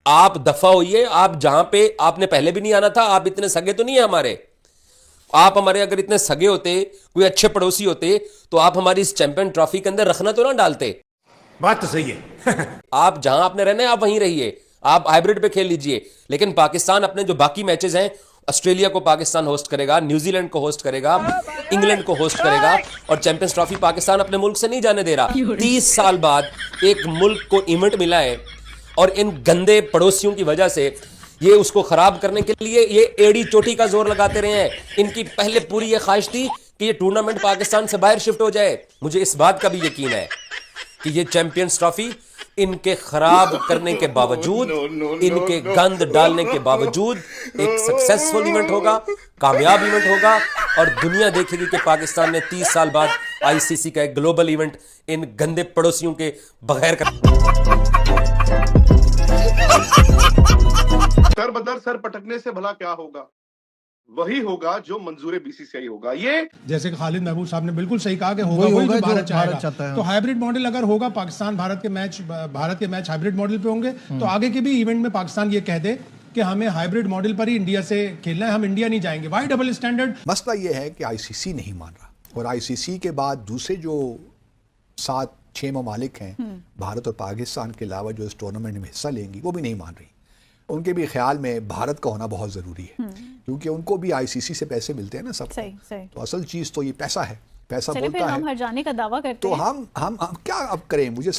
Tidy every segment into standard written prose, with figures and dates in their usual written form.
आप दफा होइए, आप जहां पे आपने पहले भी नहीं आना था, आप इतने सगे तो नहीं है हमारे। आप हमारे अगर इतने सगे होते, कोई अच्छे पड़ोसी होते, तो आप हमारी इस चैंपियन ट्रॉफी के अंदर रखना तो ना डालते। बात तो सही है। आप जहां आपने रहना है आप वहीं रहिए, आप हाइब्रिड पे खेल लीजिए। लेकिन पाकिस्तान अपने जो बाकी मैचेस हैं, ऑस्ट्रेलिया को पाकिस्तान होस्ट करेगा, न्यूजीलैंड को होस्ट करेगा, इंग्लैंड को होस्ट करेगा, और चैंपियंस ट्रॉफी पाकिस्तान अपने मुल्क से नहीं जाने दे रहा। 30 साल बाद एक मुल्क को इवेंट मिला है, और इन गंदे पड़ोसियों की वजह से ये उसको खराब करने के लिए ये एड़ी चोटी का जोर लगाते रहे हैं। इनकी पहले पूरी ये ख्वाहिश थी कि ये टूर्नामेंट पाकिस्तान से बाहर शिफ्ट हो जाए। मुझे इस बात का भी यकीन है कि ये चैंपियंस ट्रॉफी इनके खराब करने के बावजूद, इनके गंद डालने के बावजूद एक सक्सेसफुल इवेंट होगा, कामयाब इवेंट होगा, और दुनिया देखेगी कि पाकिस्तान ने 30 साल बाद आईसीसी का एक ग्लोबल इवेंट इन गंदे पड़ोसियों के बगैर सर बदर सर पटकने से भला क्या होगा? वही होगा जो मंजूर बीसीसीआई होगा। ये जैसे कि खालिद महबूब साहब ने बिल्कुल सही कहा कि होगा वही जो भारत चाहता है। तो हाइब्रिड मॉडल अगर होगा, पाकिस्तान भारत के मैच हाइब्रिड मॉडल पे होंगे, तो आगे के भी इवेंट में पाकिस्तान ये कह दे कि हमें हाइब्रिड मॉडल पर ही इंडिया से खेलना है, हम इंडिया नहीं जाएंगे। Why double standard? मसला ये है कि आईसीसी नहीं मान रहा, और आईसीसी के बाद दूसरे जो 7-6 ममालिक हैं भारत और पाकिस्तान के अलावा जो इस टूर्नामेंट में हिस्सा लेंगी, वो भी नहीं मान रही। उनके भी ख्याल में भारत का होना बहुत ज़रूरी है, क्योंकि उनको भी आईसीसी से पैसे मिलते हैं ना सब। तो असल चीज़ तो ये पैसा है, पैसा बोलता है। हम हर जाने का दावा करते तो हैं। हम क्या अब करें? मुझे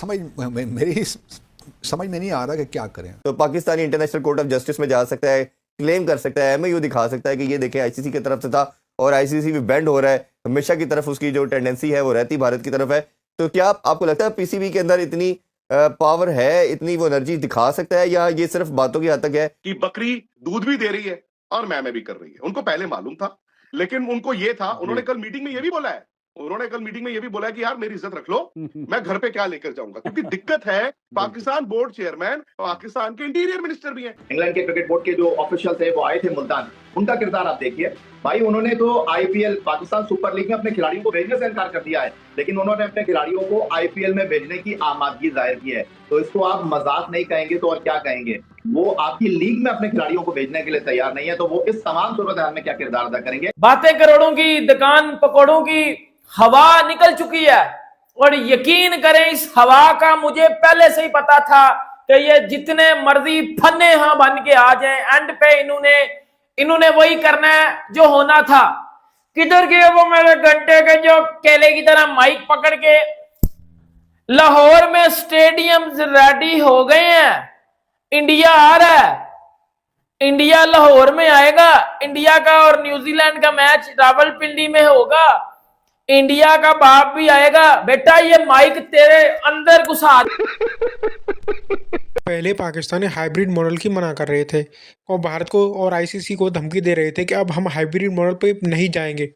मेरी समझ में नहीं आ रहा कि क्या करें। तो Pakistani international court of justice में जा सकता है, क्लेम कर सकता है, एमओयू दिखा सकता है कि ये देखें आईसीसी की तरफ से था और आईसीसी भी बेंड हो रहा है, हमेशा की तरफ उसकी जो टेंडेंसी है वो रहती भारत की तरफ है। तो क्या आपको लगता है पीसीबी के अंदर इतनी पावर है, इतनी वो एनर्जी दिखा सकता है, या ये सिर्फ बातों की हद तक है कि बकरी दूध भी दे रही है और मैं भी कर रही है? उनको पहले मालूम था, लेकिन उनको ये था, उन्होंने कल मीटिंग में ये भी बोला है, कि यार मेरी इज्जत रख लो, मैं घर पे क्या लेकर जाऊंगा। क्योंकि दिक्कत है, पाकिस्तान बोर्ड चेयरमैन पाकिस्तान के इंटीरियर मिनिस्टर भी हैं। इंग्लैंड के क्रिकेट बोर्ड के जो ऑफिशियल थे वो आए थे मुल्तान, उनका किरदार आप देखिए भाई। उन्होंने तो आईपीएल पाकिस्तान सुपर लीग में अपने खिलाड़ियों को भेजने से इनकार कर दिया है, लेकिन उन्होंने अपने खिलाड़ियों को आईपीएल में भेजने की आमादगी जाहिर की है। तो इसको आप मजाक नहीं कहेंगे तो और क्या कहेंगे? वो आपकी लीग में अपने खिलाड़ियों को भेजने के लिए तैयार नहीं है, तो वो इस तमाम सूरत हाल में क्या किरदार अदा करेंगे? बातें करोड़ों की, दुकान पकौड़ों की हवा निकल चुकी है, और यकीन करें इस हवा का मुझे पहले से ही पता था कि ये जितने मर्जी फन्ने हां बन के आ जाएं, एंड पे इन्होंने वही करना है जो होना था। किधर गए वो मेरे घंटे के जो केले की तरह माइक पकड़ के? लाहौर में स्टेडियम रेडी हो गए हैं, इंडिया आ रहा है, इंडिया लाहौर में आएगा, इंडिया का और न्यूजीलैंड का मैच रावलपिंडी में होगा, इंडिया का बाप भी आएगा। बेटा ये माइक तेरे अंदर घुसा। पहले पाकिस्तानी हाइब्रिड मॉडल की मना कर रहे थे और भारत को और आईसीसी को धमकी दे रहे थे कि अब हम हाइब्रिड मॉडल पे नहीं जाएंगे।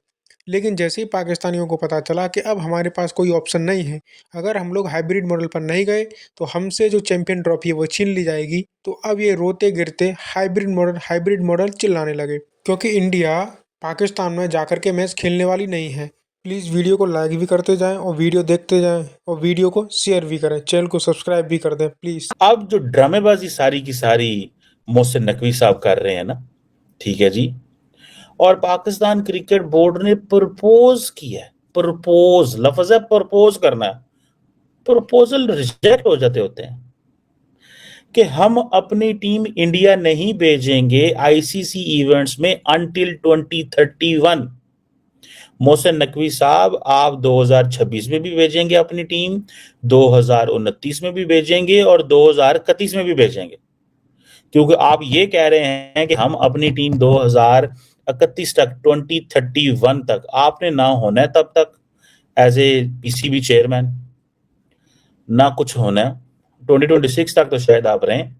लेकिन जैसे ही पाकिस्तानियों को पता चला कि अब हमारे पास कोई ऑप्शन नहीं है, अगर हम लोग हाइब्रिड मॉडल पर नहीं गए तो हमसे जो चैंपियन ट्रॉफी है वो छीन ली जाएगी, तो अब ये रोते गिरते हाइब्रिड मॉडल चिल्लाने लगे, क्योंकि इंडिया पाकिस्तान में जाकर के मैच खेलने वाली नहीं है। प्लीज़ वीडियो को लाइक भी करते जाएं और वीडियो देखते जाएं और वीडियो को शेयर भी करें, चैनल को सब्सक्राइब भी कर दें प्लीज़। अब जो ड्रामेबाजी सारी की सारी मोहसिन नकवी साहब कर रहे हैं ना, ठीक है जी, और पाकिस्तान क्रिकेट बोर्ड ने प्रपोज किया, प्रपोज लफ्ज है, प्रपोज करना है, प्रपोजल रिजेक्ट हो जाते होते हैं कि हम अपनी टीम इंडिया नहीं भेजेंगे आईसीसी इवेंट्स में अंटिल 2031। मोहसिन नकवी साहब, आप 2026 में भी भेजेंगे अपनी टीम, 2029 में भी भेजेंगे और 2031 में भी भेजेंगे, क्योंकि आप ये कह रहे हैं कि हम अपनी टीम 2031 तक, 2031 तक आपने ना होना है तब तक एज ए पीसीबी चेयरमैन, ना कुछ होना है 2026 तक तो शायद आप रहें,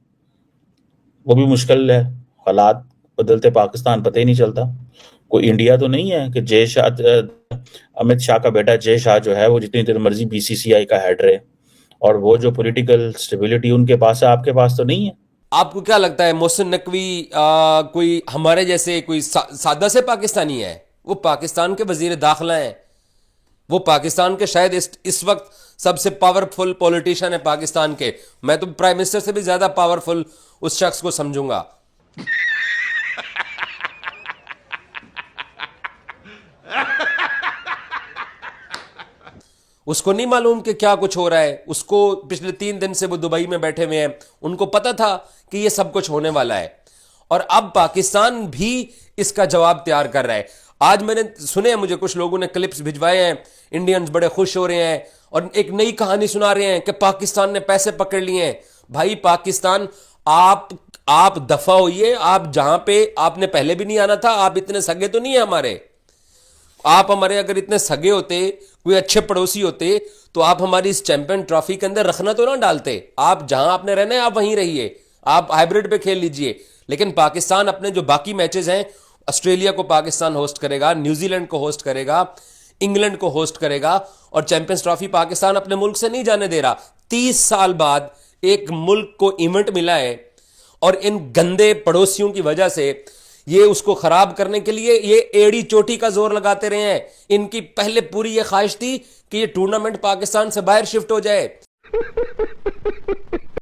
वो भी मुश्किल है। हालात बदलते पाकिस्तान पता ही नहीं चलता। कोई इंडिया तो नहीं है कि जय शाह, अमित शाह का बेटा जय शाह जो है वो जितनी देर मर्जी बीसीसीआई का हेड रहे, और वो जो पॉलिटिकल स्टेबिलिटी उनके पास है आपके पास तो नहीं है। आपको क्या लगता है मोहसिन नकवी कोई हमारे जैसे कोई सादा से पाकिस्तानी है? वो पाकिस्तान के वजीर दाखिला हैं, वो पाकिस्तान के शायद इस वक्त सबसे पावरफुल पॉलिटिशियन है पाकिस्तान के। मैं तो प्राइम मिनिस्टर से भी ज्यादा पावरफुल उस शख्स को समझूंगा। उसको नहीं मालूम कि क्या कुछ हो रहा है। उसको पिछले 3 दिन से वो दुबई में बैठे हुए हैं, उनको पता था कि ये सब कुछ होने वाला है और अब पाकिस्तान भी इसका जवाब तैयार कर रहा है। आज मैंने सुने, मुझे कुछ लोगों ने क्लिप्स भिजवाए हैं, इंडियंस बड़े खुश हो रहे हैं और एक नई कहानी सुना रहे हैं कि पाकिस्तान ने पैसे पकड़ लिए हैं। भाई पाकिस्तान, आप दफा होइए। आप जहां पे आपने पहले भी नहीं आना था, आप इतने सगे तो नहीं है हमारे। आप हमारे अगर इतने सगे होते, कोई अच्छे पड़ोसी होते, तो आप हमारी इस चैंपियन ट्रॉफी के अंदर रखना तो ना डालते। आप जहां आपने रहना है आप वहीं रहिए, आप हाइब्रिड पे खेल लीजिए। लेकिन पाकिस्तान अपने जो बाकी मैचेस हैं, ऑस्ट्रेलिया को पाकिस्तान होस्ट करेगा, न्यूजीलैंड को होस्ट करेगा, इंग्लैंड को होस्ट करेगा और चैंपियंस ट्रॉफी पाकिस्तान अपने मुल्क से नहीं जाने दे रहा। 30 साल बाद एक मुल्क को इवेंट मिला है और इन गंदे पड़ोसियों की वजह से ये उसको खराब करने के लिए ये एड़ी चोटी का जोर लगाते रहे हैं। इनकी पहले पूरी ये ख्वाहिश थी कि ये टूर्नामेंट पाकिस्तान से बाहर शिफ्ट हो जाए।